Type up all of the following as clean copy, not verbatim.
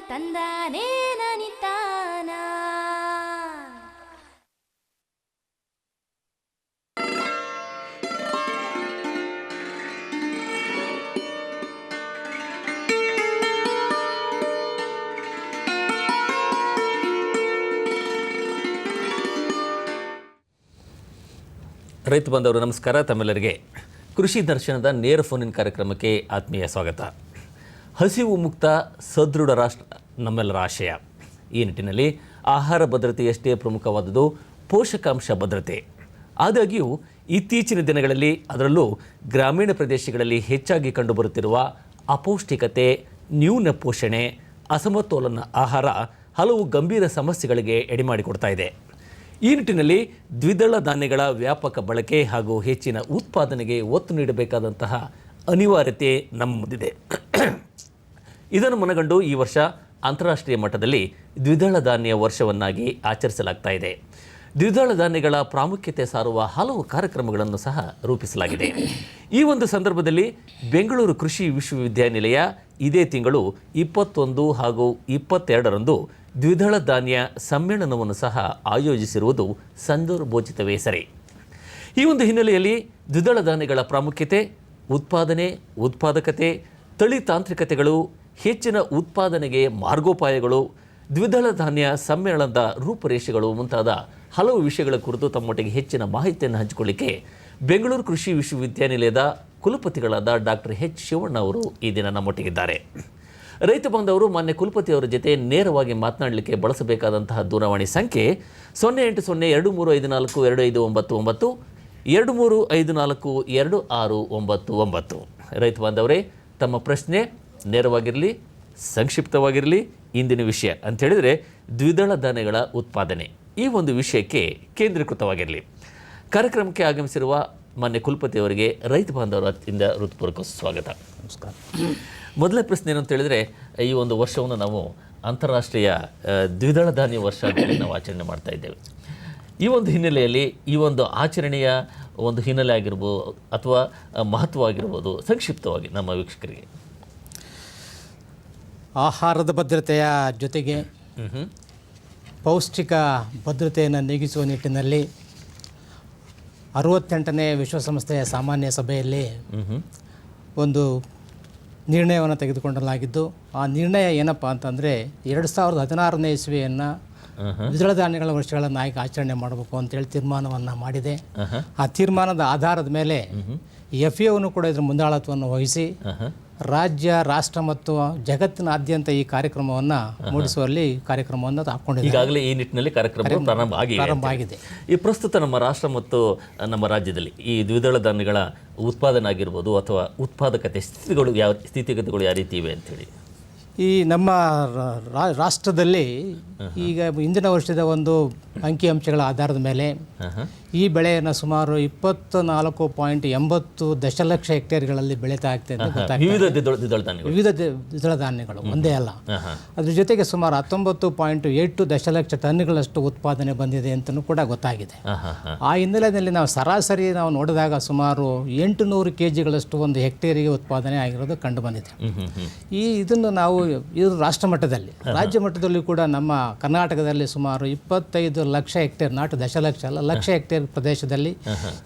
ತಂದಾನೇ ನನಿತಾನ. ರೈತ ಬಂದವರು ನಮಸ್ಕಾರ. ತಮ್ಮೆಲ್ಲರಿಗೆ ಕೃಷಿ ದರ್ಶನದ ನೇರ ಫೋನಿನ ಕಾರ್ಯಕ್ರಮಕ್ಕೆ ಆತ್ಮೀಯ ಸ್ವಾಗತ. ಹಸಿವು ಮುಕ್ತ ಸದೃಢ ರಾಷ್ಟ್ರ ನಮ್ಮೆಲ್ಲರ ಆಶಯ. ಈ ನಿಟ್ಟಿನಲ್ಲಿ ಆಹಾರ ಭದ್ರತೆಯಷ್ಟೇ ಪ್ರಮುಖವಾದುದು ಪೋಷಕಾಂಶ ಭದ್ರತೆ. ಆದಾಗ್ಯೂ ಇತ್ತೀಚಿನ ದಿನಗಳಲ್ಲಿ ಅದರಲ್ಲೂ ಗ್ರಾಮೀಣ ಪ್ರದೇಶಗಳಲ್ಲಿ ಹೆಚ್ಚಾಗಿ ಕಂಡುಬರುತ್ತಿರುವ ಅಪೌಷ್ಟಿಕತೆ, ನ್ಯೂನ ಪೋಷಣೆ, ಅಸಮತೋಲನ ಆಹಾರ ಹಲವು ಗಂಭೀರ ಸಮಸ್ಯೆಗಳಿಗೆ ಎಡೆಮಾಡಿಕೊಡ್ತಾ ಇದೆ. ಈ ನಿಟ್ಟಿನಲ್ಲಿ ದ್ವಿದಳ ಧಾನ್ಯಗಳ ವ್ಯಾಪಕ ಬಳಕೆ ಹಾಗೂ ಹೆಚ್ಚಿನ ಉತ್ಪಾದನೆಗೆ ಒತ್ತು ನೀಡಬೇಕಾದಂತಹ ಅನಿವಾರ್ಯತೆ ನಮ್ಮ ಮುಂದಿದೆ. ಇದನ್ನು ಮನಗಂಡು ಈ ವರ್ಷ ಅಂತಾರಾಷ್ಟ್ರೀಯ ಮಟ್ಟದಲ್ಲಿ ದ್ವಿದಳ ಧಾನ್ಯ ವರ್ಷವನ್ನಾಗಿ ಆಚರಿಸಲಾಗ್ತಾ ಇದೆ. ದ್ವಿದಳ ಧಾನ್ಯಗಳ ಪ್ರಾಮುಖ್ಯತೆ ಸಾರುವ ಹಲವು ಕಾರ್ಯಕ್ರಮಗಳನ್ನು ಸಹ ರೂಪಿಸಲಾಗಿದೆ. ಈ ಒಂದು ಸಂದರ್ಭದಲ್ಲಿ ಬೆಂಗಳೂರು ಕೃಷಿ ವಿಶ್ವವಿದ್ಯಾನಿಲಯ ಇದೇ ತಿಂಗಳು 21 ಹಾಗೂ 22ರಂದು ದ್ವಿದಳ ಧಾನ್ಯ ಸಮ್ಮೇಳನವನ್ನು ಸಹ ಆಯೋಜಿಸಿರುವುದು ಸಂದರ್ಭೋಚಿತವೇ ಸರಿ. ಈ ಒಂದು ಹಿನ್ನೆಲೆಯಲ್ಲಿ ದ್ವಿದಳ ಧಾನ್ಯಗಳ ಪ್ರಾಮುಖ್ಯತೆ, ಉತ್ಪಾದನೆ, ಉತ್ಪಾದಕತೆ, ತಳಿ ತಾಂತ್ರಿಕತೆಗಳು, ಹೆಚ್ಚಿನ ಉತ್ಪಾದನೆಗೆ ಮಾರ್ಗೋಪಾಯಗಳು, ದ್ವಿದಳ ಧಾನ್ಯ ಸಮ್ಮೇಳನದ ರೂಪುರೇಷೆಗಳು ಮುಂತಾದ ಹಲವು ವಿಷಯಗಳ ಕುರಿತು ತಮ್ಮೊಟ್ಟಿಗೆ ಹೆಚ್ಚಿನ ಮಾಹಿತಿಯನ್ನು ಹಂಚಿಕೊಳ್ಳಿಕ್ಕೆ ಬೆಂಗಳೂರು ಕೃಷಿ ವಿಶ್ವವಿದ್ಯಾನಿಲಯದ ಕುಲಪತಿಗಳಾದ ಡಾಕ್ಟರ್ ಎಚ್ ಶಿವಣ್ಣ ಅವರು ಈ ದಿನ ನಮ್ಮೊಟ್ಟಿಗಿದ್ದಾರೆ. ರೈತ ಬಾಂಧವರು ಮಾನ್ಯ ಕುಲಪತಿಯವರ ಜೊತೆ ನೇರವಾಗಿ ಮಾತನಾಡಲಿಕ್ಕೆ ಬಳಸಬೇಕಾದಂತಹ ದೂರವಾಣಿ ಸಂಖ್ಯೆ 0802354259 23542699. ರೈತ ಬಾಂಧವರೇ, ತಮ್ಮ ಪ್ರಶ್ನೆ ನೇರವಾಗಿರಲಿ, ಸಂಕ್ಷಿಪ್ತವಾಗಿರಲಿ. ಇಂದಿನ ವಿಷಯ ಅಂತ ಹೇಳಿದರೆ ದ್ವಿದಳ ಧಾನ್ಯಗಳ ಉತ್ಪಾದನೆ, ಈ ಒಂದು ವಿಷಯಕ್ಕೆ ಕೇಂದ್ರೀಕೃತವಾಗಿರಲಿ. ಕಾರ್ಯಕ್ರಮಕ್ಕೆ ಆಗಮಿಸಿರುವ ಮಾನ್ಯ ಕುಲಪತಿಯವರಿಗೆ ರೈತ ಬಾಂಧವರಿಂದ ಹೃತ್ಪೂರ್ವಕ ಸ್ವಾಗತ. ನಮಸ್ಕಾರ. ಮೊದಲ ಪ್ರಶ್ನೆ ಏನು ಅಂತ ಹೇಳಿದರೆ, ಈ ಒಂದು ವರ್ಷವನ್ನು ನಾವು ಅಂತಾರಾಷ್ಟ್ರೀಯ ದ್ವಿದಳ ಧಾನ್ಯ ವರ್ಷ ಅಂತೇಳಿ ನಾವು ಆಚರಣೆ ಮಾಡ್ತಾ ಇದ್ದೇವೆ. ಈ ಒಂದು ಹಿನ್ನೆಲೆಯಲ್ಲಿ ಈ ಒಂದು ಆಚರಣೆಯ ಒಂದು ಹಿನ್ನೆಲೆ ಆಗಿರ್ಬೋದು ಅಥವಾ ಮಹತ್ವ ಆಗಿರ್ಬೋದು, ಸಂಕ್ಷಿಪ್ತವಾಗಿ ನಮ್ಮ ವೀಕ್ಷಕರಿಗೆ. ಆಹಾರದ ಭದ್ರತೆಯ ಜೊತೆಗೆ ಪೌಷ್ಟಿಕ ಭದ್ರತೆಯನ್ನು ನೀಗಿಸುವ ನಿಟ್ಟಿನಲ್ಲಿ 68ನೇ ವಿಶ್ವಸಂಸ್ಥೆಯ ಸಾಮಾನ್ಯ ಸಭೆಯಲ್ಲಿ ಒಂದು ನಿರ್ಣಯವನ್ನು ತೆಗೆದುಕೊಳ್ಳಲಾಗಿದ್ದು, ಆ ನಿರ್ಣಯ ಏನಪ್ಪ ಅಂತಂದರೆ 2016ನೇ ಇಸ್ವಿಯನ್ನು ದ್ವಿದಳ ಧಾನ್ಯಗಳ ವರ್ಷಗಳನ್ನಾಗಿ ಆಚರಣೆ ಮಾಡಬೇಕು ಅಂತೇಳಿ ತೀರ್ಮಾನವನ್ನು ಮಾಡಿದೆ. ಆ ತೀರ್ಮಾನದ ಆಧಾರದ ಮೇಲೆ FAOನು ಕೂಡ ಇದರ ಮುಂದಾಳತ್ವವನ್ನು ವಹಿಸಿ ರಾಜ್ಯ, ರಾಷ್ಟ್ರ ಮತ್ತು ಜಗತ್ತಿನಾದ್ಯಂತ ಈ ಕಾರ್ಯಕ್ರಮವನ್ನು ಮೂಡಿಸುವಲ್ಲಿ ಕಾರ್ಯಕ್ರಮವನ್ನು ಹಾಕ್ಕೊಂಡಿದೆ. ಈಗಾಗಲೇ ಈ ನಿಟ್ಟಿನಲ್ಲಿ ಕಾರ್ಯಕ್ರಮ ಪ್ರಾರಂಭ ಆಗಿದೆ. ಈ ಪ್ರಸ್ತುತ ನಮ್ಮ ರಾಷ್ಟ್ರ ಮತ್ತು ನಮ್ಮ ರಾಜ್ಯದಲ್ಲಿ ಈ ದ್ವಿದಳ ಧಾನ್ಯಗಳ ಉತ್ಪಾದನೆ ಆಗಿರ್ಬೋದು ಅಥವಾ ಉತ್ಪಾದಕತೆ ಸ್ಥಿತಿಗತಿಗಳು ಯಾವ ರೀತಿ ಇವೆ ಅಂಥೇಳಿ ಈ ನಮ್ಮ ರಾಷ್ಟ್ರದಲ್ಲಿ ಈಗ ಇಂದಿನ ವರ್ಷದ ಒಂದು ಅಂಕಿಅಂಶಗಳ ಆಧಾರದ ಮೇಲೆ ಈ ಬೆಳೆಯನ್ನು ಸುಮಾರು 24.80 ದಶಲಕ್ಷ ಹೆಕ್ಟೇರ್ಗಳಲ್ಲಿ ಬೆಳೀತಾ ಆಗ್ತದೆ. ವಿವಿಧ ದ್ವಿದಳ ಧಾನ್ಯಗಳು ಒಂದೇ ಅಲ್ಲ, ಅದ್ರ ಜೊತೆಗೆ ಸುಮಾರು 19.8 ದಶಲಕ್ಷ ಟನ್ಗಳಷ್ಟು ಉತ್ಪಾದನೆ ಬಂದಿದೆ ಅಂತಲೂ ಕೂಡ ಗೊತ್ತಾಗಿದೆ. ಆ ಹಿನ್ನೆಲೆಯಲ್ಲಿ ನಾವು ಸರಾಸರಿ ನಾವು ನೋಡಿದಾಗ ಸುಮಾರು 800 kgಗಳಷ್ಟು ಒಂದು ಹೆಕ್ಟೇರಿಗೆ ಉತ್ಪಾದನೆ ಆಗಿರೋದು ಕಂಡು ಬಂದಿದೆ. ಇದನ್ನು ನಾವು ಇದು ರಾಷ್ಟ್ರ ಮಟ್ಟದಲ್ಲಿ, ರಾಜ್ಯ ಮಟ್ಟದಲ್ಲಿ ಕೂಡ ನಮ್ಮ ಕರ್ನಾಟಕದಲ್ಲಿ ಸುಮಾರು 25 ಲಕ್ಷ ಹೆಕ್ಟೇರ್, ನಾಟು ದಶಲಕ್ಷ ಅಲ್ಲ, ಲಕ್ಷ ಹೆಕ್ಟೇರ್ ಪ್ರದೇಶದಲ್ಲಿ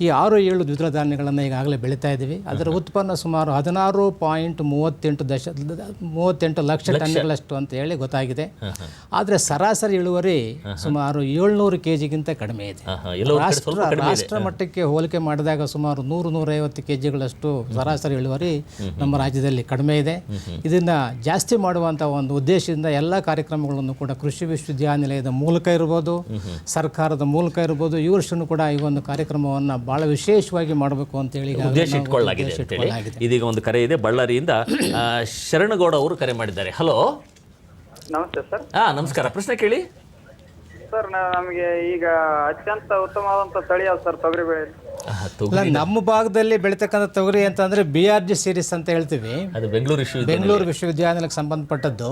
ಈ 6-7 ದ್ವಿದಳ ಧಾನ್ಯಗಳನ್ನು ಈಗಾಗಲೇ ಬೆಳೀತಾ ಇದ್ದೀವಿ. ಅದರ ಉತ್ಪನ್ನ ಸುಮಾರು 16.38 ಲಕ್ಷ ಟನ್ಗಳಷ್ಟು ಅಂತ ಹೇಳಿ ಗೊತ್ತಾಗಿದೆ. ಆದರೆ ಸರಾಸರಿ ಇಳುವರಿ ಸುಮಾರು 700 kgಗಿಂತ ಕಡಿಮೆ ಇದೆ. ರಾಷ್ಟ್ರ ಮಟ್ಟಕ್ಕೆ ಹೋಲಿಕೆ ಮಾಡಿದಾಗ ಸುಮಾರು 100-150 kgಗಳಷ್ಟು ಸರಾಸರಿ ಇಳುವರಿ ನಮ್ಮ ರಾಜ್ಯದಲ್ಲಿ ಕಡಿಮೆ ಇದೆ. ಇದನ್ನು ಜಾಸ್ತಿ ಮಾಡುವಂಥ ಒಂದು ಉದ್ದೇಶದಿಂದ ಎಲ್ಲ ಕಾರ್ಯಕ್ರಮಗಳನ್ನು ಕೂಡ ಕೃಷಿ ವಿಶ್ವವಿದ್ಯಾನಿಲಯದ ಮೂಲಕ ಇರ್ಬೋದು, ಸರ್ಕಾರದ ಮೂಲಕ ಇರ್ಬೋದು, ಈ ವರ್ಷನೂ ಕೂಡ ಈ ಒಂದು ಕಾರ್ಯಕ್ರಮವನ್ನು ಬಹಳ ವಿಶೇಷವಾಗಿ ಮಾಡಬೇಕು ಅಂತೇಳಿ ಉದ್ದೇಶ ಇಟ್ಕೊಳ್ಳಲಾಗಿದೆ. ಇದೀಗ ಒಂದು ಕರೆ ಇದೆ, ಬಳ್ಳಾರಿಯಿಂದ ಶರಣಗೌಡ ಅವರು ಕರೆ ಮಾಡಿದ್ದಾರೆ. ಹಲೋ, ನಮಸ್ತೆ ಸರ್. ನಮಸ್ಕಾರ. ಪ್ರಶ್ನೆ ಕೇಳಿ. ಸರ್ ನಮಗೆ ಈಗ ಅತ್ಯಂತ ಉತ್ತಮವಾದಂತ ತಳಿ ಯಾವ್ದು ಸರ್ ತೊಗರಿ ಬೆಳೆ? ಇಲ್ಲ, ನಮ್ಮ ಭಾಗದಲ್ಲಿ ಬೆಳೀತಕ್ಕಂಥ ತೊಗರಿ ಅಂತಂದರೆ BRG ಸೀರೀಸ್ ಅಂತ ಹೇಳ್ತೀವಿ. ಅದು ಬೆಂಗಳೂರು ವಿಶ್ವವಿದ್ಯಾನಿಲಯಕ್ಕೆ ಸಂಬಂಧಪಟ್ಟದ್ದು.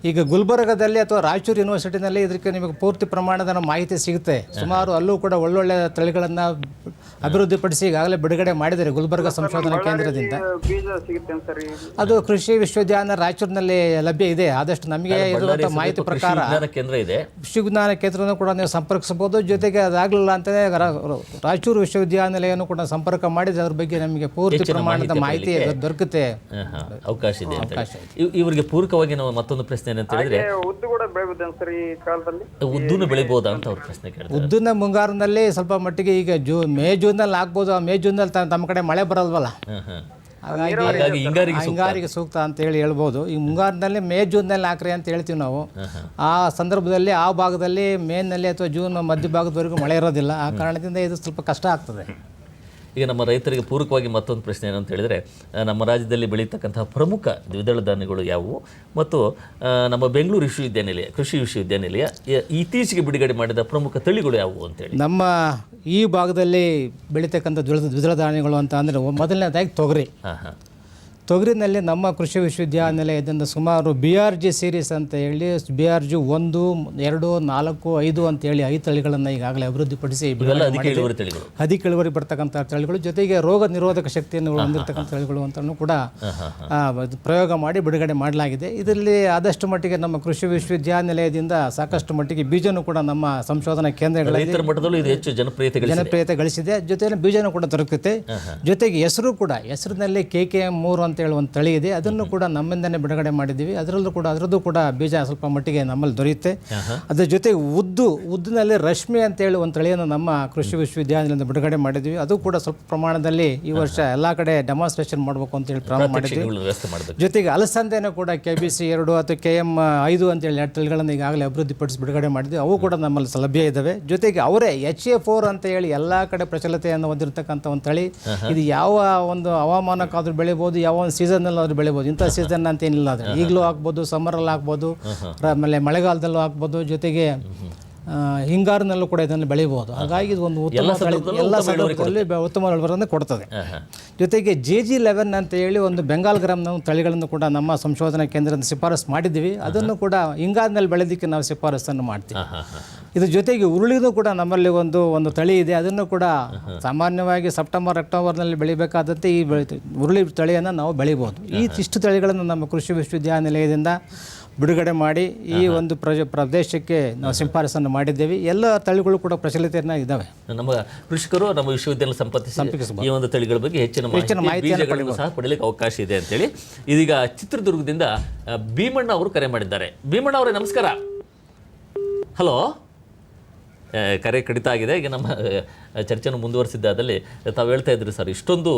ಈಗ ಗುಲ್ಬರ್ಗದಲ್ಲಿ ಅಥವಾ ರಾಯಚೂರು ಯೂನಿವರ್ಸಿಟಿನಲ್ಲಿ ಇದಕ್ಕೆ ನಿಮಗೆ ಪೂರ್ತಿ ಪ್ರಮಾಣದ ಮಾಹಿತಿ ಸಿಗುತ್ತೆ. ಸುಮಾರು ಅಲ್ಲೂ ಕೂಡ ಒಳ್ಳೊಳ್ಳೆ ತಳಿಗಳನ್ನು ಅಭಿವೃದ್ಧಿಪಡಿಸಿ ಈಗಾಗಲೇ ಬಿಡುಗಡೆ ಮಾಡಿದ್ದಾರೆ ಗುಲ್ಬರ್ಗ ಸಂಶೋಧನಾ ಕೇಂದ್ರದಿಂದ. ಬೀಜ ಸಿಗುತ್ತೆ ಸರ್? ಅದು ಕೃಷಿ ವಿಶ್ವವಿದ್ಯಾಲಯ ರಾಯಚೂರಿನಲ್ಲಿ ಲಭ್ಯ ಇದೆ. ಆದಷ್ಟು ನಮಗೆ ಇರುವಂಥ ಮಾಹಿತಿ ಪ್ರಕಾರ ಕೇಂದ್ರ ಇದೆ, ಕೃಷಿ ವಿಜ್ಞಾನ ಕೇಂದ್ರವನ್ನು ಕೂಡ ನೀವು ಸಂಪರ್ಕಿಸಬಹುದು. ಜೊತೆಗೆ ಅದಾಗಲಿಲ್ಲ ಅಂತಲೇ ರಾಯಚೂರು ವಿಶ್ವವಿದ್ಯಾನಿಲಯವನ್ನು ಕೂಡ ಸಂಪರ್ಕ ಮಾಡಿದ್ರೆ ಅದ್ರ ಬಗ್ಗೆ ನಮಗೆ ಪೂರ್ತಿ ಪ್ರಮಾಣದ ಮಾಹಿತಿ ದೊರಕುತ್ತೆ, ಅವಕಾಶ ಇದೆ. ಇವರಿಗೆ ಪೂರಕವಾಗಿ ನಾವು ಮತ್ತೊಂದು ಪ್ರಶ್ನೆ ಏನಂತ ಹೇಳಿದ್ರೆ, ಉದ್ದು ಕೂಡ ಬೆಳಿಬಹುದು ಸರ್ ಈ ಕಾಲದಲ್ಲಿ? ಉದ್ದನ್ನು ಬೆಳಿಬಹುದಾ ಅಂತ ಅವ್ರ ಪ್ರಶ್ನೆ ಕೇಳ್ತಾರೆ. ಉದ್ದನ್ನ ಮುಂಗಾರಿನಲ್ಲಿ ಸ್ವಲ್ಪ ಮಟ್ಟಿಗೆ ಈಗ ಮೇ ಜೂನ್ನಲ್ಲಿ ಆಗ್ಬೋದು. ಆ ಮೇ ಜೂನ್ನಲ್ಲಿ ತಮ್ಮ ಕಡೆ ಮಳೆ ಬರಲ್ವಲ್ಲ, ಹಾಗಾಗಿ ಹಿಂಗಾರಿಗೆ ಸೂಕ್ತ ಅಂತ ಹೇಳಿ ಹೇಳ್ಬೋದು. ಈ ಮುಂಗಾರಿನಲ್ಲಿ ಮೇ ಜೂನ್ನಲ್ಲಿ ಹಾಕ್ರಿ ಅಂತ ಹೇಳ್ತೀವಿ ನಾವು. ಆ ಸಂದರ್ಭದಲ್ಲಿ ಆ ಭಾಗದಲ್ಲಿ ಮೇನಲ್ಲಿ ಅಥವಾ ಜೂನ್ ಮಧ್ಯ ಭಾಗದವರೆಗೂ ಮಳೆ ಇರೋದಿಲ್ಲ. ಆ ಕಾರಣದಿಂದ ಇದು ಸ್ವಲ್ಪ ಕಷ್ಟ ಆಗ್ತದೆ. ಈಗ ನಮ್ಮ ರೈತರಿಗೆ ಪೂರಕವಾಗಿ ಮತ್ತೊಂದು ಪ್ರಶ್ನೆ ಏನಂತ ಹೇಳಿದರೆ, ನಮ್ಮ ರಾಜ್ಯದಲ್ಲಿ ಬೆಳೀತಕ್ಕಂತಹ ಪ್ರಮುಖ ದ್ವಿದಳ ಧಾನ್ಯಗಳು ಯಾವುವು ಮತ್ತು ನಮ್ಮ ಬೆಂಗಳೂರು ವಿಶ್ವವಿದ್ಯಾನಿಲಯ ಕೃಷಿ ವಿಶ್ವವಿದ್ಯಾನಿಲಯ ಇತ್ತೀಚೆಗೆ ಬಿಡುಗಡೆ ಮಾಡಿದ ಪ್ರಮುಖ ತಳಿಗಳು ಯಾವುವು ಅಂತೇಳಿ? ನಮ್ಮ ಈ ಭಾಗದಲ್ಲಿ ಬೆಳೀತಕ್ಕಂಥ ದ್ವಿದಳ ಧಾನ್ಯಗಳು ಅಂತ ಅಂದರೆ ಮೊದಲನೇದಾಗಿ ತೊಗರಿ. ತೊಗರಿನಲ್ಲಿ ನಮ್ಮ ಕೃಷಿ ವಿಶ್ವವಿದ್ಯಾನಿಲಯದಿಂದ ಸುಮಾರು BRG ಸೀರೀಸ್ ಅಂತ ಹೇಳಿ BRG 1, 2, 4, 5 ಅಂತೇಳಿ 5 ತಳಿಗಳನ್ನು ಈಗಾಗಲೇ ಅಭಿವೃದ್ಧಿಪಡಿಸಿ ಅಧಿಕ ಇಳುವರಿ ಬರ್ತಕ್ಕಂಥ ತಳಿಗಳು, ಜೊತೆಗೆ ರೋಗ ನಿರೋಧಕ ಶಕ್ತಿಯನ್ನು ಹೊಂದಿರತಕ್ಕಂಥ ತಳಿಗಳು ಅಂತಲೂ ಕೂಡ ಪ್ರಯೋಗ ಮಾಡಿ ಬಿಡುಗಡೆ ಮಾಡಲಾಗಿದೆ. ಇದರಲ್ಲಿ ಆದಷ್ಟು ಮಟ್ಟಿಗೆ ನಮ್ಮ ಕೃಷಿ ವಿಶ್ವವಿದ್ಯಾನಿಲಯದಿಂದ ಸಾಕಷ್ಟು ಮಟ್ಟಿಗೆ ಬೀಜನೂ ಕೂಡ ನಮ್ಮ ಸಂಶೋಧನಾ ಕೇಂದ್ರಗಳಲ್ಲಿ ಹೆಚ್ಚು ಜನಪ್ರಿಯತೆ ಗಳಿಸಿದೆ. ಜೊತೆಗೆ ಬೀಜನೂ ಕೂಡ ದೊರಕುತ್ತೆ. ಜೊತೆಗೆ ಹೆಸರಿನಲ್ಲಿ KKM3 ಅಂತ ಹೇಳಿ ಒಂದು ತಳಿ ಇದೆ. ಅದನ್ನು ಕೂಡ ನಮ್ಮಿಂದನೇ ಬಿಡುಗಡೆ ಮಾಡಿದ್ದೀವಿ. ಅದರದ್ದು ಕೂಡ ಬೀಜ ಸ್ವಲ್ಪ ಮಟ್ಟಿಗೆ ನಮ್ಮಲ್ಲಿ ದೊರೆಯುತ್ತೆ. ಅದರ ಜೊತೆಗೆ ಉದ್ದಿನಲ್ಲಿ ರಶ್ಮಿ ಅಂತೇಳಿ ಒಂದು ತಳಿಯನ್ನು ನಮ್ಮ ಕೃಷಿ ವಿಶ್ವವಿದ್ಯಾಲಯದಿಂದ ಬಿಡುಗಡೆ ಮಾಡಿದ್ದೀವಿ. ಅದು ಕೂಡ ಸ್ವಲ್ಪ ಪ್ರಮಾಣದಲ್ಲಿ ಈ ವರ್ಷ ಎಲ್ಲ ಕಡೆ ಡೆಮಾನ್ಸ್ಟ್ರೇಷನ್ ಮಾಡಬೇಕು ಅಂತೇಳಿ ಪ್ರಾರಂಭ ಮಾಡಿದ್ದೀವಿ. ಜೊತೆಗೆ ಅಲಸಂದೆನೂ ಕೂಡ KBC 2 ಅಥವಾ KM5 ಅಂತೇಳಿ 2 ತಳಿಗಳನ್ನು ಈಗಾಗಲೇ ಅಭಿವೃದ್ಧಿಪಡಿಸಿ ಬಿಡುಗಡೆ ಮಾಡಿದ್ವಿ. ಅವು ಕೂಡ ನಮ್ಮಲ್ಲಿ ಲಭ್ಯ ಇದ್ದಾವೆ. ಜೊತೆಗೆ ಅವರೇ HA4 ಅಂತ ಹೇಳಿ ಎಲ್ಲ ಕಡೆ ಪ್ರಚಲಿತೆಯನ್ನು ಹೊಂದಿರತಕ್ಕಂಥ ಒಂದು ತಳಿ. ಇದು ಯಾವ ಒಂದು ಹವಾಮಾನಕ್ಕಾದ್ರೂ ಬೆಳಿಬೋದು, ಯಾವ ಒಂದು ಸೀಸನ್ನಲ್ಲಿ ಆದ್ರೂ ಬೆಳಿಬೋದು. ಇಂಥ ಸೀಸನ್ ಅಂತ ಏನಿಲ್ಲ, ಆದರೆ ಈಗಲೂ ಆಗ್ಬೋದು, ಸಮ್ಮರಲ್ಲಿ ಆಗ್ಬೋದು, ಆಮೇಲೆ ಮಳೆಗಾಲದಲ್ಲೂ ಆಗ್ಬೋದು, ಜೊತೆಗೆ ಹಿಂಗಾರಿನಲ್ಲೂ ಕೂಡ ಇದನ್ನು ಬೆಳಿಬೋದು. ಹಾಗಾಗಿ ಇದು ಒಂದು ಉತ್ತಮ ಎಲ್ಲ ಸಂದರ್ಭದಲ್ಲಿ ಉತ್ತಮ ಇಳುವರಿಯನ್ನು ಕೊಡ್ತದೆ. ಜೊತೆಗೆ JG11 ಅಂತ ಹೇಳಿ ಒಂದು ಬೆಂಗಾಲ್ ಗ್ರಾಮ್ನ ತಳಿಗಳನ್ನು ಕೂಡ ನಮ್ಮ ಸಂಶೋಧನಾ ಕೇಂದ್ರದಿಂದ ಶಿಫಾರಸು ಮಾಡಿದ್ದೀವಿ. ಅದನ್ನು ಕೂಡ ಹಿಂಗಾರಿನಲ್ಲಿ ಬೆಳೆದಕ್ಕೆ ನಾವು ಶಿಫಾರಸನ್ನು ಮಾಡ್ತೀವಿ. ಇದ್ರ ಜೊತೆಗೆ ಉರುಳಿನೂ ಕೂಡ ನಮ್ಮಲ್ಲಿ ಒಂದು ತಳಿ ಇದೆ. ಅದನ್ನು ಕೂಡ ಸಾಮಾನ್ಯವಾಗಿ ಸೆಪ್ಟೆಂಬರ್ ಅಕ್ಟೋಬರ್ನಲ್ಲಿ ಬೆಳಿಬೇಕಾದಂತೆ ಈ ಉರುಳಿ ತಳಿಯನ್ನು ನಾವು ಬೆಳಿಬೋದು. ಇಷ್ಟು ತಳಿಗಳನ್ನು ನಮ್ಮ ಕೃಷಿ ವಿಶ್ವವಿದ್ಯಾನಿಲಯದಿಂದ ಬಿಡುಗಡೆ ಮಾಡಿ ಈ ಒಂದು ಪ್ರದೇಶಕ್ಕೆ ನಾವು ಶಿಫಾರಸನ್ನು ಮಾಡಿದ್ದೇವೆ. ಎಲ್ಲ ತಳಿಗಳು ಕೂಡ ಪ್ರಚಲಿತನ ಇದ್ದಾವೆ. ನಮ್ಮ ಕೃಷಿಕರು ನಮ್ಮ ವಿಶ್ವವಿದ್ಯಾಲಯ ಸಂಪರ್ಕಿಸಬಹುದು. ಈ ಒಂದು ತಳಿಗಳ ಬಗ್ಗೆ ಹೆಚ್ಚಿನ ಮಾಹಿತಿಯನ್ನು ಸಹ ಪಡೆಯಲಿಕ್ಕೆ ಅವಕಾಶ ಇದೆ ಅಂತೇಳಿ ಇದೀಗ ಚಿತ್ರದುರ್ಗದಿಂದ ಭೀಮಣ್ಣ ಅವರು ಕರೆ ಮಾಡಿದ್ದಾರೆ. ಭೀಮಣ್ಣ ಅವರೇ ನಮಸ್ಕಾರ. ಹಲೋ, ಕರೆ ಕಡಿತ ಆಗಿದೆ. ಈಗ ನಮ್ಮ ಚರ್ಚೆಯನ್ನು ಮುಂದುವರಿಸಿದ್ದಾದಲ್ಲಿ ತಾವು ಹೇಳ್ತಾ ಇದ್ರಿ ಸರ್, ಇಷ್ಟೊಂದು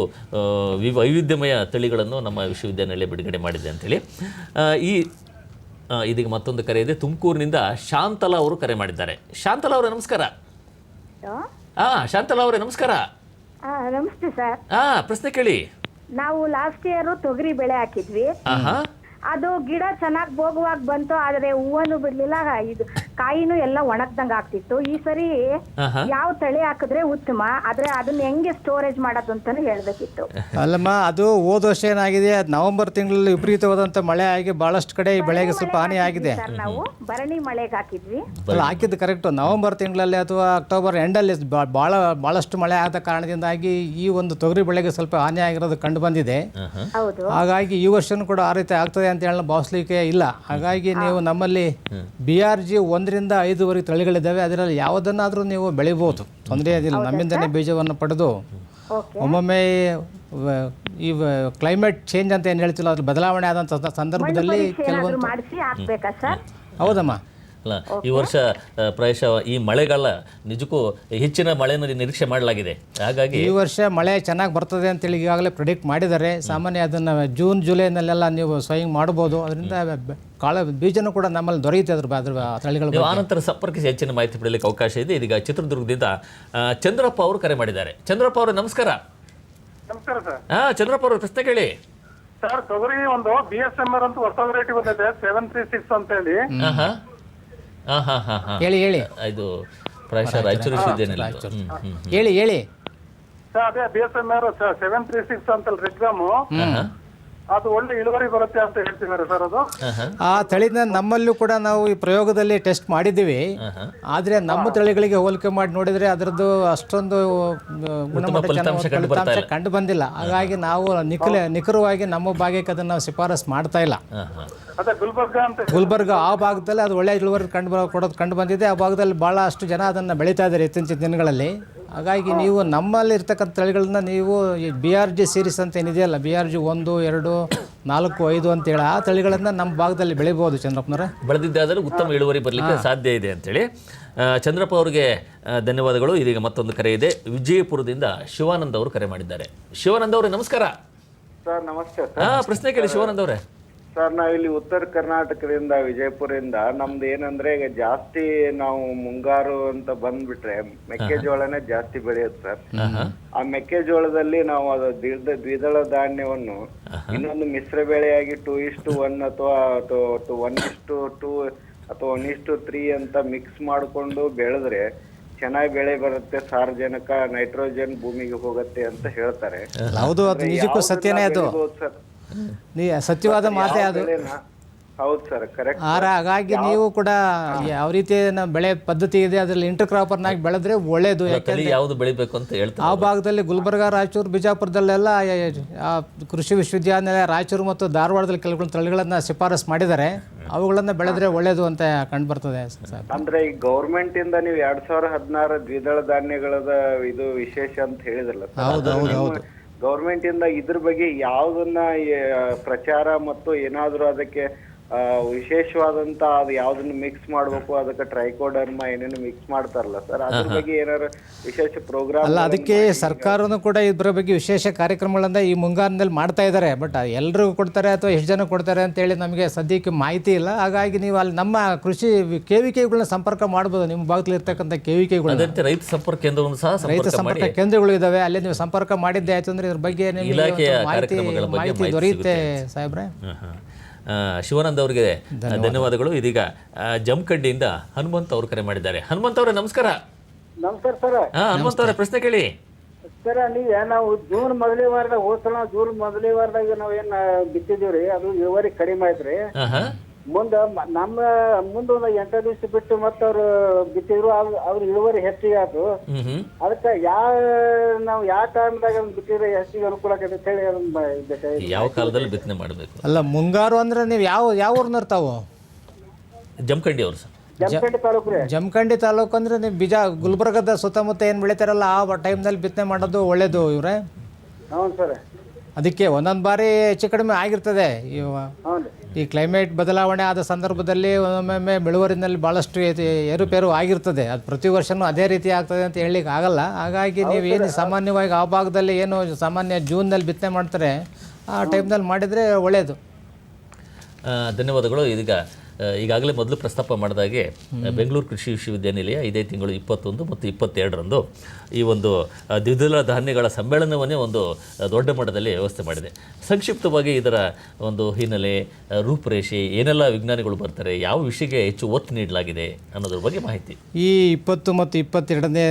ವೈವಿಧ್ಯಮಯ ತಳಿಗಳನ್ನು ನಮ್ಮ ವಿಶ್ವವಿದ್ಯಾನಿಲಯ ಬಿಡುಗಡೆ ಮಾಡಿದೆ ಅಂತೇಳಿ. ಇದೀಗ ಮತ್ತೊಂದು ಕರೆ ಇದೆ. ತುಮಕೂರಿನಿಂದ ಶಾಂತಲಾ ಅವರು ಕರೆ ಮಾಡಿದ್ದಾರೆ. ಶಾಂತಲಾ ಅವರೇ ನಮಸ್ಕಾರ. ಶಾಂತಲಾ ಅವರೇ ನಮಸ್ಕಾರ. ನಮಸ್ತೆ ಸರ್. ಪ್ರಶ್ನೆ ಕೇಳಿ. ನಾವು ಲಾಸ್ಟ್ ಇಯರ್ ತೊಗರಿ ಬೆಳೆ ಹಾಕಿದ್ವಿ. ಅದು ಗಿಡ ಚೆನ್ನಾಗಿ ಬೋಗುವಾಗ ಬಂತು, ಆದ್ರೆ ಹೂವನ್ನು ಬಿಡ್ಲಿಲ್ಲ, ಇದು ಕಾಯಿನೂ ಎಲ್ಲ ಒಣಗ್ದಂಗ ಆಗ್ತಿತ್ತು. ಈ ಸರಿ ಯಾವ ತಳಿ ಹಾಕಿದ್ರೆ ಉತ್ತಮ, ಆದ್ರೆ ಅದನ್ನ ಹೆಂಗೆ ಸ್ಟೋರೇಜ್ ಮಾಡೋದು ಅಂತಾನು ಹೇಳ್ಬೇಕಿತ್ತು. ಅಲ್ಲಮ್ಮ, ಅದು ಹೋದ ವರ್ಷ ಏನಾಗಿದೆ, ನವೆಂಬರ್ ತಿಂಗಳಲ್ಲಿ ವಿಪರೀತವಾದಂತ ಮಳೆ ಆಗಿ ಬಹಳಷ್ಟು ಕಡೆ ಈ ಬೆಳೆಗೆ ಸ್ವಲ್ಪ ಹಾನಿ ಆಗಿದೆ. ನಾವು ಭರಣಿ ಮಳೆಗೆ ಹಾಕಿದ್ವಿ. ಅಲ್ಲ, ಹಾಕಿದ್ದು ಕರೆಕ್ಟ್. ನವೆಂಬರ್ ತಿಂಗಳಲ್ಲಿ ಅಥವಾ ಅಕ್ಟೋಬರ್ ಎಂಡಲ್ಲಿ ಬಹಳಷ್ಟು ಮಳೆ ಆದ ಕಾರಣದಿಂದಾಗಿ ಈ ಒಂದು ತೊಗರಿ ಬೆಳೆಗೆ ಸ್ವಲ್ಪ ಹಾನಿ ಆಗಿರೋದು ಕಂಡು ಬಂದಿದೆ. ಹಾಗಾಗಿ ಈ ವರ್ಷನೂ ಕೂಡ ಆ ರೀತಿ ಆಗ್ತದೆ ಅಂತ ಹೇಳಿ ಭಾವಿಸ್ಲಿಕ್ಕೆ ಇಲ್ಲ. ಹಾಗಾಗಿ ನೀವು ನಮ್ಮಲ್ಲಿ BRG 1ರಿಂದ 5 ತಳಿಗಳಿದ್ದಾವೆ. ಅದರಲ್ಲಿ ಯಾವುದನ್ನಾದ್ರೂ ನೀವು ಬೆಳಿಬೋದು, ತೊಂದರೆ ಏನಿಲ್ಲ. ನಮ್ಮಿಂದನೇ ಬೀಜವನ್ನು ಪಡೆದು ಒಮ್ಮೊಮ್ಮೆ ಈ ಕ್ಲೈಮೇಟ್ ಚೇಂಜ್ ಅಂತ ಏನು ಹೇಳ್ತಿಲ್ಲ, ಅದ್ರ ಬದಲಾವಣೆ ಆದಂಥ ಸಂದರ್ಭದಲ್ಲಿ ಕೆಲವೊಂದು ಹೌದಮ್ಮ. ಅಲ್ಲ, ಈ ವರ್ಷ ಪ್ರಾಯಶಃ ಈ ಮಳೆಗಾಲ ನಿಜಕ್ಕೂ ಹೆಚ್ಚಿನ ಮಳೆಯನ್ನು ನಿರೀಕ್ಷೆ ಮಾಡಲಾಗಿದೆ. ಹಾಗಾಗಿ ಈ ವರ್ಷ ಮಳೆ ಚೆನ್ನಾಗಿ ಬರ್ತದೆ ಅಂತೇಳಿ ಈಗಾಗಲೇ ಪ್ರಿಡಿಕ್ಟ್ ಮಾಡಿದ್ದಾರೆ. ಸಾಮಾನ್ಯ ಅದನ್ನು ಜೂನ್ ಜುಲೈನಲ್ಲೆಲ್ಲ ನೀವು ಸ್ವಯಿಂಗ್ ಮಾಡ್ಬೋದು. ಅದರಿಂದ ಬೀಜನೂ ಕೂಡ ನಮ್ಮಲ್ಲಿ ದೊರೆಯುತ್ತೆ. ಅದ್ರ ತಳಿಗಳು ಆನಂತರ ಸಂಪರ್ಕಿಸಿ ಹೆಚ್ಚಿನ ಮಾಹಿತಿ ಪಡೆಯಲಿಕ್ಕೆ ಅವಕಾಶ ಇದೆ. ಇದೀಗ ಚಿತ್ರದುರ್ಗದಿಂದ ಚಂದ್ರಪ್ಪ ಅವರು ಕರೆ ಮಾಡಿದ್ದಾರೆ. ಚಂದ್ರಪ್ಪ ಅವರು ನಮಸ್ಕಾರ. ನಮಸ್ಕಾರ ಸರ್. ಚಂದ್ರಪ್ಪ ಅವರು ಪ್ರಶ್ನೆ ಕೇಳಿ. ಸರ್, ತೊಗರಿ ಒಂದು BSMR ಅಂತ ಹೊಸ ವೆರೈಟಿ ಬಂದಿದೆ 736 ಅಂತ ಹೇಳಿ. ಹಾಂ ಹಾಂ ಹಾಂ ಹಾಂ ಹೇಳಿ ಹೇಳಿ ಇದು ಪ್ರಾಯಶಃ ರಾಯಚೂರು ವಿಶ್ವವಿದ್ಯಾನಿಲಯ ಹೇಳಿ ಹೇಳಿ. ಸರ್ ಅದೇ BSMR 736 ಅಂತಲ್ಲ ರೆಗ್ರಾಮು, ಅದು ಒಳ್ಳೆ ಇಳುವರಿ ಬರುತ್ತೆ ಅಂತ ಹೇಳ್ತಿದ್ದಾರೆ ಸರ್. ಅದು ಆ ತಳಿನ ನಮ್ಮಲ್ಲೂ ಕೂಡ ನಾವು ಈ ಪ್ರಯೋಗದಲ್ಲಿ ಟೆಸ್ಟ್ ಮಾಡಿದ್ದೀವಿ. ಆದರೆ ನಮ್ಮ ತಳಿಗಳಿಗೆ ಹೋಲಿಕೆ ಮಾಡಿ ನೋಡಿದರೆ ಅದರದ್ದು ಅಷ್ಟೊಂದು ಗುಣಮಟ್ಟ ಫಲಿತಾಂಶ ಕಂಡು ಬಂದಿಲ್ಲ. ಹಾಗಾಗಿ ನಾವು ನಿಖರವಾಗಿ ನಮ್ಮ ಭಾಗಕ್ಕೆ ಅದನ್ನು ನಾವು ಶಿಫಾರಸ್ ಮಾಡ್ತಾ ಇಲ್ಲ. ಅದೇ ಗುಲ್ಬರ್ಗ ಅಂತ ಗುಲ್ಬರ್ಗ ಆ ಭಾಗದಲ್ಲಿ ಅದು ಒಳ್ಳೆಯ ಇಳುವರಿ ಕಂಡು ಬಂದಿದೆ. ಆ ಭಾಗದಲ್ಲಿ ಭಾಳಷ್ಟು ಜನ ಅದನ್ನು ಬೆಳೀತಾ ಇದ್ದಾರೆ ಇತ್ತೀಚಿನ ದಿನಗಳಲ್ಲಿ. ಹಾಗಾಗಿ ನೀವು ನಮ್ಮಲ್ಲಿ ಇರ್ತಕ್ಕಂಥ ತಳಿಗಳನ್ನ ನೀವು ಈ BRG ಸೀರೀಸ್ ಅಂತ ಏನಿದೆಯಲ್ಲ, BRG 1, 2, 4, 5 ಅಂತೇಳಿ ಆ ತಳಿಗಳನ್ನು ನಮ್ಮ ಭಾಗದಲ್ಲಿ ಬೆಳಿಬೋದು ಚಂದ್ರಪ್ಪನವರೇ. ಬೆಳೆದಿದ್ದಾದರೂ ಉತ್ತಮ ಇಳುವರಿ ಬರಲಿಕ್ಕೆ ಸಾಧ್ಯ ಇದೆ ಅಂತೇಳಿ ಚಂದ್ರಪ್ಪ ಅವರಿಗೆ ಧನ್ಯವಾದಗಳು. ಇದೀಗ ಮತ್ತೊಂದು ಕರೆ ಇದೆ. ವಿಜಯಪುರದಿಂದ ಶಿವಾನಂದ್ ಅವರು ಕರೆ ಮಾಡಿದ್ದಾರೆ. ಶಿವಾನಂದ್ ಅವರೇ ನಮಸ್ಕಾರ. ಸರ್ ನಮಸ್ತೆ ಪ್ರಶ್ನೆ ಕೇಳಿ ಶಿವಾನಂದ್ ಅವರೇ. ಸರ್ ನಾವಿಲ್ಲಿ ಉತ್ತರ ಕರ್ನಾಟಕದಿಂದ ವಿಜಯಪುರದಿಂದ ನಮ್ದು ಏನಂದ್ರೆ ಈಗ ಜಾಸ್ತಿ ನಾವು ಮುಂಗಾರು ಅಂತ ಬಂದ್ಬಿಟ್ರೆ ಮೆಕ್ಕೆಜೋಳನೇ ಜಾಸ್ತಿ ಬೆಳೆಯುತ್ತೆ ಸರ್. ಆ ಮೆಕ್ಕೆಜೋಳದಲ್ಲಿ ನಾವು ಅದು ದ್ವಿದಳ ಧಾನ್ಯವನ್ನು ಇನ್ನೊಂದು ಮಿಶ್ರ ಬೆಳೆಯಾಗಿ 2:1 ಅಥವಾ 1:2 ಅಥವಾ 1:3 ಅಂತ ಮಿಕ್ಸ್ ಮಾಡಿಕೊಂಡು ಬೆಳೆದ್ರೆ ಚೆನ್ನಾಗಿ ಬೆಳೆ ಬರುತ್ತೆ, ಸಾರಜನಕ ನೈಟ್ರೋಜನ್ ಭೂಮಿಗೆ ಹೋಗುತ್ತೆ ಅಂತ ಹೇಳ್ತಾರೆ. ಹೌದು, ಅದು ನಿಜಕ್ಕೂ ಸತ್ಯನೇ. ಅದು ಸತ್ಯವಾದ ಮಾತೇ ಅದು. ಹೌದು ಸರ್, ಕರೆಕ್ಟ್. ಹಾಗಾಗಿ ನೀವು ಕೂಡ ಯಾವ ರೀತಿ ಬೆಳೆ ಪದ್ಧತಿ ಇದೆ ಅದರಲ್ಲಿ ಇಂಟರ್ ಕ್ರಾಪರ್ನಾಗಿ ಬೆಳೆದ್ರೆ ಒಳ್ಳೇದು. ಯಾಕಂದ್ರೆ ಯಾವುದು ಬೆಳಿಬೇಕು ಅಂತ ಹೇಳ್ತಾರೆ. ಆ ಭಾಗದಲ್ಲಿ ಗುಲ್ಬರ್ಗ, ರಾಯಚೂರು, ಬಿಜಾಪುರದಲ್ಲೆಲ್ಲ ಕೃಷಿ ವಿಶ್ವವಿದ್ಯಾನಿಲಯ ರಾಯಚೂರು ಮತ್ತು ಧಾರವಾಡದಲ್ಲಿ ಕೆಲವು ತಳಿಗಳನ್ನ ಶಿಫಾರಸ್ ಮಾಡಿದ್ದಾರೆ. ಅವುಗಳನ್ನ ಬೆಳೆದ್ರೆ ಒಳ್ಳೇದು ಅಂತ ಕಂಡು ಬರ್ತದೆ ಸರ್. ಅಂದ್ರೆ ಈ ಗೌರ್ಮೆಂಟ್ ಇಂದ ನೀವು 2016 ದ್ವಿದಳ ಧಾನ್ಯಗಳದ ಇದು ವಿಶೇಷ ಅಂತ ಹೇಳಿದ್ರಲ್ಲ ಸರ್, ಗೌರ್ಮೆಂಟ್ ಇಂದ ಇದ್ರ ಬಗ್ಗೆ ಯಾವ್ದನ್ನ ಪ್ರಚಾರ ಮತ್ತು ಏನಾದ್ರು ಅದಕ್ಕೆ ವಿಶೇಷವಾದಂತ ಅದು ಯಾವ್ದನ್ನ ಮಿಕ್ಸ್ ಮಾಡ್ಬೇಕು, ಅದಕ್ಕೆ ಟ್ರೈಕೋಡರ್ಮಾ ಏನೇನು ಮಿಕ್ಸ್ ಮಾಡ್ತಾರಲ್ಲ ಸರ್, ಅದ್ರ ಬಗ್ಗೆ ಏನಾದ್ರು ವಿಶೇಷ ಪ್ರೋಗ್ರಾಮ್ ಅಲ್ಲ, ಅದಕ್ಕೆ ಸರ್ಕಾರನು ಕೂಡ ಇದ್ರ ಬಗ್ಗೆ ವಿಶೇಷ ಕಾರ್ಯಕ್ರಮಗಳನ್ನ ಈ ಮುಂಗಾರಿನಲ್ಲಿ ಮಾಡ್ತಾ ಇದ್ದಾರೆ. ಬಟ್ ಎಲ್ಲರೂ ಕೊಡ್ತಾರೆ ಅಥವಾ ಎಷ್ಟು ಜನ ಕೊಡ್ತಾರೆ ಅಂತೇಳಿ ನಮಗೆ ಸದ್ಯಕ್ಕೆ ಮಾಹಿತಿ ಇಲ್ಲ. ಹಾಗಾಗಿ ನೀವು ಅಲ್ಲಿ ನಮ್ಮ ಕೃಷಿ KVKಗಳನ್ನ ಸಂಪರ್ಕ ಮಾಡ್ಬೋದು. ನಿಮ್ಮ ಭಾಗದಲ್ಲಿ ಇರ್ತಕ್ಕಂಥ KVKಗಳು, ರೈತ ಸಂಪರ್ಕ ಕೇಂದ್ರವನ್ನು ಸಹ ರೈತ ಸಂಪರ್ಕ ಕೇಂದ್ರಗಳು ಇದಾವೆ. ಅಲ್ಲಿ ನೀವು ಸಂಪರ್ಕ ಮಾಡಿದ್ದೆ ಆಯ್ತು ಅಂದ್ರೆ ಇದ್ರ ಬಗ್ಗೆ ನಿಮಗೆ ಮಾಹಿತಿ ದೊರೆಯುತ್ತೆ ಸಾಹೇಬ್ರೆ. ಶಿವಾನಂದ್ ಅವರಿಗೆ ಧನ್ಯವಾದಗಳು. ಇದೀಗ ಜಮಖಂಡಿಯಿಂದ ಹನುಮಂತ್ ಅವರು ಕರೆ ಮಾಡಿದ್ದಾರೆ. ಹನುಮಂತ್ ಅವರೇ ನಮಸ್ಕಾರ. ನಮಸ್ಕಾರ ಸರ್. ಹನುಮಂತ್ ಅವರೇ ಪ್ರಶ್ನೆ ಕೇಳಿ. ಸರ್ ನೀವೇ ನಾವು ಜೂನ್ ಮೊದಲೇ ವಾರದಾಗ ಹೋದ್ಸಲ ಜೂನ್ ಮೊದಲೇ ವಾರದಾಗ ನಾವೇನ್ ಬಿತ್ತಿದೀವ್ರಿ, ಅದು ಇಳುವರಿ ಕಡಿಮೆ ಆಯ್ತ್ರಿ. ನಮ್ಮ ಮುಂದೆ ಒಂದು 8 ದಿವಸ ಬಿಟ್ಟು ಮತ್ತೆ ಅವ್ರು ಬಿತ್ತಿದ್ರು, ಅವ್ರ ಇಳುವರಿ ಹೆಚ್ಚಿಗೆ ಆಯ್ತು. ಅದಕ್ಕೆ ನಾವು ಯಾವ ಟೈಮ್ದಾಗ ಬಿತ್ತಿದ್ರೆ ಹೆಚ್ಚಿಗೆ ಅನುಕೂಲ ಆಗತ್ತೆ ಅಂತ ಹೇಳಿ ಯಾವ ಕಾಲದಲ್ಲಿ ಬಿತ್ತನೆ ಮಾಡಬೇಕು? ಅಲ್ಲ, ಮುಂಗಾರು ಅಂದ್ರೆ ನೀವು ಯಾವ ಊರ್ನರ್ ತಾವು? ಜಮಖಂಡಿ ಅವರು ಸರ್. ಜಮಖಂಡಿ ತಾಲೂಕು ರೀ. ಜಮಖಂಡಿ ತಾಲೂಕು ಅಂದ್ರೆ ನೀವು ಗುಲ್ಬರ್ಗದ ಸುತ್ತಮುತ್ತ ಏನು ಬೆಳಿತಾರಲ್ಲ ಆ ಟೈಮ್ನಲ್ಲಿ ಬಿತ್ತನೆ ಮಾಡೋದು ಒಳ್ಳೇದು ಇವ್ರೆ. ಹೌದು ಸರ್. ಅದಕ್ಕೆ ಒಂದೊಂದು ಬಾರಿ ಹೆಚ್ಚು ಕಡಿಮೆ ಆಗಿರ್ತದೆ. ಈ ಕ್ಲೈಮೇಟ್ ಬದಲಾವಣೆ ಆದ ಸಂದರ್ಭದಲ್ಲಿ ಒಮ್ಮೊಮ್ಮೆ ಬೆಳುವರಿನಲ್ಲಿ ಭಾಳಷ್ಟು ಏರುಪೇರು ಆಗಿರ್ತದೆ. ಅದು ಪ್ರತಿ ವರ್ಷವೂ ಅದೇ ರೀತಿ ಆಗ್ತದೆ ಅಂತ ಹೇಳಲಿಕ್ಕೆ ಆಗಲ್ಲ. ಹಾಗಾಗಿ ನೀವು ಏನು ಸಾಮಾನ್ಯವಾಗಿ ಆ ಭಾಗದಲ್ಲಿ ಏನು ಸಾಮಾನ್ಯ ಜೂನ್ನಲ್ಲಿ ಬಿತ್ತನೆ ಮಾಡ್ತಾರೆ ಆ ಟೈಮ್ನಲ್ಲಿ ಮಾಡಿದರೆ ಒಳ್ಳೆಯದು. ಧನ್ಯವಾದಗಳು. ಈಗಾಗಲೇ ಮೊದಲು ಪ್ರಸ್ತಾಪ ಮಾಡಿದಾಗೆ ಬೆಂಗಳೂರು ಕೃಷಿ ವಿಶ್ವವಿದ್ಯಾನಿಲಯ ಇದೇ ತಿಂಗಳು 21 ಮತ್ತು 22ರಂದು ಈ ಒಂದು ದ್ವಿದಳ ಧಾನ್ಯಗಳ ಸಮ್ಮೇಳನವನ್ನೇ ಒಂದು ದೊಡ್ಡ ಮಟ್ಟದಲ್ಲಿ ವ್ಯವಸ್ಥೆ ಮಾಡಿದೆ. ಸಂಕ್ಷಿಪ್ತವಾಗಿ ಇದರ ಒಂದು ಹಿನ್ನೆಲೆ, ರೂಪುರೇಷೆ, ಏನೆಲ್ಲ ವಿಜ್ಞಾನಿಗಳು ಬರ್ತಾರೆ, ಯಾವ ವಿಷಯಕ್ಕೆ ಹೆಚ್ಚು ಒತ್ತು ನೀಡಲಾಗಿದೆ ಅನ್ನೋದ್ರ ಬಗ್ಗೆ ಮಾಹಿತಿ. ಈ 20 ಮತ್ತು 22ನೇ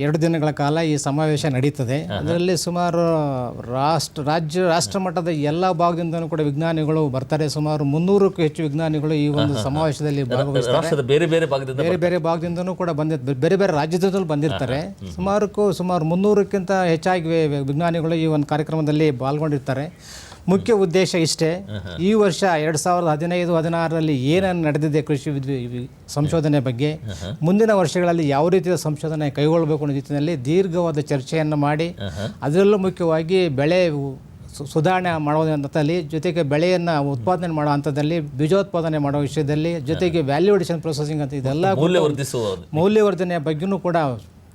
2 ದಿನಗಳ ಕಾಲ ಈ ಸಮಾವೇಶ ನಡೀತದೆ. ಅದರಲ್ಲಿ ಸುಮಾರು ರಾಷ್ಟ್ರ ಮಟ್ಟದ ಎಲ್ಲ ಭಾಗದಿಂದಲೂ ಕೂಡ ವಿಜ್ಞಾನಿಗಳು ಬರ್ತಾರೆ. ಸುಮಾರು 300ಕ್ಕೂ ಹೆಚ್ಚು ವಿಜ್ಞಾನಿಗಳು ಈ ಒಂದು ಸಮಾವೇಶದಲ್ಲಿ ಭಾಗವಹಿಸ್ತಾರೆ. ಬೇರೆ ಬೇರೆ ಭಾಗದಿಂದನೂ ಕೂಡ ಬೇರೆ ಬೇರೆ ರಾಜ್ಯದಿಂದಲೂ ಬಂದಿರ್ತಾರೆ. ಸುಮಾರು 300ಕ್ಕಿಂತ ಹೆಚ್ಚಾಗಿ ವಿಜ್ಞಾನಿಗಳು ಈ ಒಂದು ಕಾರ್ಯಕ್ರಮದಲ್ಲಿ ಪಾಲ್ಗೊಂಡಿರ್ತಾರೆ. ಮುಖ್ಯ ಉದ್ದೇಶ ಇಷ್ಟೇ, ಈ ವರ್ಷ 2015-16ರಲ್ಲಿ ಏನೇನು ನಡೆದಿದೆ ಕೃಷಿ ಸಂಶೋಧನೆ ಬಗ್ಗೆ, ಮುಂದಿನ ವರ್ಷಗಳಲ್ಲಿ ಯಾವ ರೀತಿಯ ಸಂಶೋಧನೆ ಕೈಗೊಳ್ಳಬೇಕು ಅನ್ನೋ ನಿಟ್ಟಿನಲ್ಲಿ ದೀರ್ಘವಾದ ಚರ್ಚೆಯನ್ನು ಮಾಡಿ, ಅದರಲ್ಲೂ ಮುಖ್ಯವಾಗಿ ಬೆಳೆ ಸುಧಾರಣೆ ಮಾಡೋ ಹಂತದಲ್ಲಿ, ಜೊತೆಗೆ ಬೆಳೆಯನ್ನು ಉತ್ಪಾದನೆ ಮಾಡೋ ಹಂತದಲ್ಲಿ, ಬೀಜೋತ್ಪಾದನೆ ಮಾಡೋ ವಿಷಯದಲ್ಲಿ, ಜೊತೆಗೆ ವ್ಯಾಲ್ಯೂ ಅಡಿಷನ್ ಪ್ರೊಸೆಸಿಂಗ್ ಅಂತ ಇದೆಲ್ಲ ಮೌಲ್ಯವರ್ಧನೆಯ ಬಗ್ಗೆಯೂ ಕೂಡ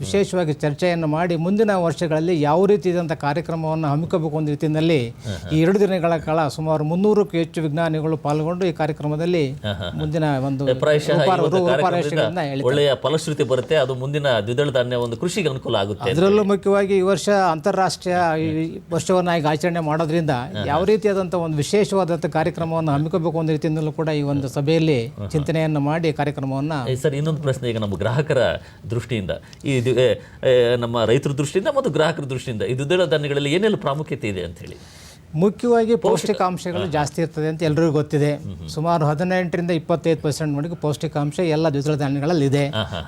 ವಿಶೇಷವಾಗಿ ಚರ್ಚೆಯನ್ನು ಮಾಡಿ ಮುಂದಿನ ವರ್ಷಗಳಲ್ಲಿ ಯಾವ ರೀತಿಯಾದಂಥ ಕಾರ್ಯಕ್ರಮವನ್ನು ಹಮ್ಮಿಕೋಬೇಕು ಒಂದು ರೀತಿಯಲ್ಲಿ ಈ 2 ದಿನಗಳ ಕಾಲ ಸುಮಾರು 300ಕ್ಕೂ ಹೆಚ್ಚು ವಿಜ್ಞಾನಿಗಳು ಪಾಲ್ಗೊಂಡು ಈ ಕಾರ್ಯಕ್ರಮದಲ್ಲಿ ಮುಂದಿನ ಒಂದು ರೂಪರೇಷೆಗಳನ್ನ ಒಳ್ಳೆಯ ಫಲಶ್ರುತಿ ಬರುತ್ತೆ. ಅದು ಮುಂದಿನ ದ್ವಿದಳ ಧಾನ್ಯ ಒಂದು ಕೃಷಿಗೆ ಅನುಕೂಲ ಆಗುತ್ತೆ. ಅದರಲ್ಲೂ ಮುಖ್ಯವಾಗಿ ಈ ವರ್ಷ ಅಂತಾರಾಷ್ಟ್ರೀಯ ವರ್ಷವನ್ನು ಈಗ ಆಚರಣೆ ಮಾಡೋದ್ರಿಂದ ಯಾವ ರೀತಿಯಾದಂಥ ಒಂದು ವಿಶೇಷವಾದಂಥ ಕಾರ್ಯಕ್ರಮವನ್ನು ಹಮ್ಮಿಕೋಬೇಕು ಒಂದು ರೀತಿಯಿಂದಲೂ ಕೂಡ ಈ ಒಂದು ಸಭೆಯಲ್ಲಿ ಚಿಂತನೆಯನ್ನು ಮಾಡಿ ಕಾರ್ಯಕ್ರಮವನ್ನು. ಸರ್, ಇನ್ನೊಂದು ಪ್ರಶ್ನೆ, ಈಗ ನಮ್ಮ ಗ್ರಾಹಕರ ದೃಷ್ಟಿಯಿಂದ ನಮ್ಮ ರೈತರ ದೃಷ್ಟಿಯಿಂದ ಮತ್ತು ಗ್ರಾಹಕರ ದೃಷ್ಟಿಯಿಂದ ಈ ದ್ವಿದಳ ಧಾನ್ಯಗಳಲ್ಲಿ ಏನೆಲ್ಲ ಪ್ರಾಮುಖ್ಯತೆ ಇದೆ ಅಂತ ಹೇಳಿ? ಮುಖ್ಯವಾಗಿ ಪೌಷ್ಟಿಕಾಂಶಗಳು ಜಾಸ್ತಿ ಇರ್ತದೆ ಅಂತ ಎಲ್ಲರಿಗೂ ಗೊತ್ತಿದೆ. ಸುಮಾರು 18ರಿಂದ 25% ವರೆಗೂ ಪೌಷ್ಟಿಕಾಂಶ ಎಲ್ಲ ದ್ವಿದಳ ಧಾನ್ಯಗಳಲ್ಲಿ ಇದೆ.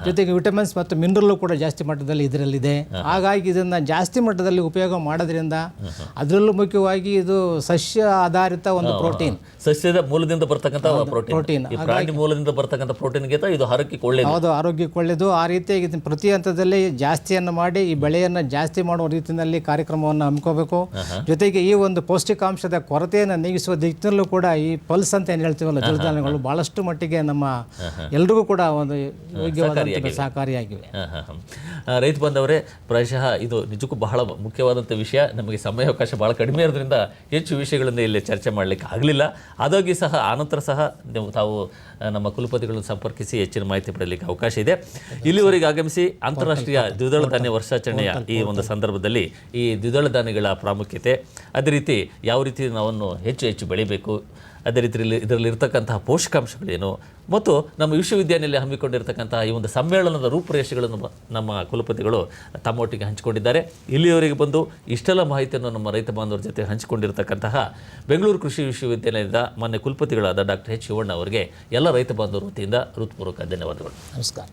ಜೊತೆಗೆ ವಿಟಮಿನ್ಸ್ ಮತ್ತು ಮಿನರಲ್ ಕೂಡ ಜಾಸ್ತಿ ಮಟ್ಟದಲ್ಲಿ ಇದರಲ್ಲಿದೆ. ಹಾಗಾಗಿ ಇದನ್ನ ಜಾಸ್ತಿ ಮಟ್ಟದಲ್ಲಿ ಉಪಯೋಗ ಮಾಡೋದ್ರಿಂದ ಅದರಲ್ಲೂ ಮುಖ್ಯವಾಗಿ ಇದು ಸಸ್ಯ ಆಧಾರಿತ ಒಂದು ಪ್ರೋಟೀನ್, ಸಸ್ಯದ ಮೂಲದಿಂದ ಬರ್ತಕ್ಕಂಥ ಪ್ರೋಟೀನ್, ಪ್ರಾಣಿ ಮೂಲದಿಂದ ಬರ್ತಕ್ಕಂಥ ಪ್ರೋಟೀನ್ಗೆ ಇದು ಆರೋಗ್ಯಕ್ಕೆ ಒಳ್ಳೆಯದು. ಹೌದು, ಆರೋಗ್ಯಕ್ಕೆ ಒಳ್ಳೆಯದು. ಆ ರೀತಿಯಾಗಿ ಇದನ್ನ ಪ್ರತಿ ಹಂತದಲ್ಲಿ ಜಾಸ್ತಿಯನ್ನು ಮಾಡಿ ಈ ಬೆಳೆಯನ್ನು ಜಾಸ್ತಿ ಮಾಡುವ ರೀತಿಯಲ್ಲಿ ಕಾರ್ಯಕ್ರಮವನ್ನು ಹಮ್ಮಿಕೋಬೇಕು. ಜೊತೆಗೆ ಈ ಒಂದು ಪೌಷ್ಟಿಕಾಂಶದ ಕೊರತೆಯನ್ನು ನೀಗಿಸುವ ದಿಕ್ಕಿನಲ್ಲೂ ಕೂಡ ಈ ಪಲ್ಸ್ ಅಂತ ಏನು ಹೇಳ್ತೀವಲ್ಲ ದ್ವಿದಳ ಬಹಳಷ್ಟು ಮಟ್ಟಿಗೆ ನಮ್ಮ ಎಲ್ರಿಗೂ ಕೂಡ ಒಂದು ಯೋಗ್ಯವಾದ ಸಹಕಾರಿಯಾಗಿವೆ. ರೈತ ಬಾಂಧವರೇ, ಪ್ರಾಯಶಃ ಇದು ನಿಜಕ್ಕೂ ಬಹಳ ಮುಖ್ಯವಾದಂಥ ವಿಷಯ. ನಮಗೆ ಸಮಯಾವಕಾಶ ಬಹಳ ಕಡಿಮೆ ಇರೋದ್ರಿಂದ ಹೆಚ್ಚು ವಿಷಯಗಳನ್ನು ಇಲ್ಲಿ ಚರ್ಚೆ ಮಾಡಲಿಕ್ಕೆ ಆಗಲಿಲ್ಲ. ಆದಾಗ್ಯೂ ಸಹ ಆನಂತರ ಸಹ ತಾವು ನಮ್ಮ ಕುಲಪತಿಗಳನ್ನು ಸಂಪರ್ಕಿಸಿ ಹೆಚ್ಚಿನ ಮಾಹಿತಿ ಪಡೆಯಲಿಕ್ಕೆ ಅವಕಾಶ ಇದೆ. ಇಲ್ಲಿವರೆಗೆ ಆಗಮಿಸಿ ಅಂತಾರಾಷ್ಟ್ರೀಯ ದ್ವಿದಳ ಧಾನ್ಯ ವರ್ಷಾಚರಣೆಯ ಈ ಒಂದು ಸಂದರ್ಭದಲ್ಲಿ ಈ ದ್ವಿದಳ ಧಾನ್ಯಗಳ ಪ್ರಾಮುಖ್ಯತೆ, ಅದೇ ರೀತಿ ಯಾವ ರೀತಿ ನಾವನ್ನು ಹೆಚ್ಚು ಬೆಳಿಬೇಕು, ಅದೇ ರೀತಿಯಲ್ಲಿ ಇದರಲ್ಲಿ ಇರ್ತಕ್ಕಂತಹ ಪೋಷಕಾಂಶಗಳೇನು ಮತ್ತು ನಮ್ಮ ವಿಶ್ವವಿದ್ಯಾನಿಲಯ ಹಮ್ಮಿಕೊಂಡಿರ್ತಕ್ಕಂತಹ ಈ ಒಂದು ಸಮ್ಮೇಳನದ ರೂಪುರೇಷೆಗಳನ್ನು ನಮ್ಮ ಕುಲಪತಿಗಳು ತಮ್ಮೊಟ್ಟಿಗೆ ಹಂಚಿಕೊಂಡಿದ್ದಾರೆ. ಇಲ್ಲಿಯವರೆಗೆ ಬಂದು ಇಷ್ಟೆಲ್ಲ ಮಾಹಿತಿಯನ್ನು ನಮ್ಮ ರೈತ ಬಾಂಧವರ ಜೊತೆ ಹಂಚಿಕೊಂಡಿರ್ತಕ್ಕಂತಹ ಬೆಂಗಳೂರು ಕೃಷಿ ವಿಶ್ವವಿದ್ಯಾಲಯದ ಮಾನ್ಯ ಕುಲಪತಿಗಳಾದ ಡಾಕ್ಟರ್ ಎಚ್ ಶಿವಣ್ಣ ಅವರಿಗೆ ಎಲ್ಲ ರೈತ ಬಾಂಧವರ ವತಿಯಿಂದ ಹೃತ್ಪೂರ್ವಕ ಧನ್ಯವಾದಗಳು. ನಮಸ್ಕಾರ.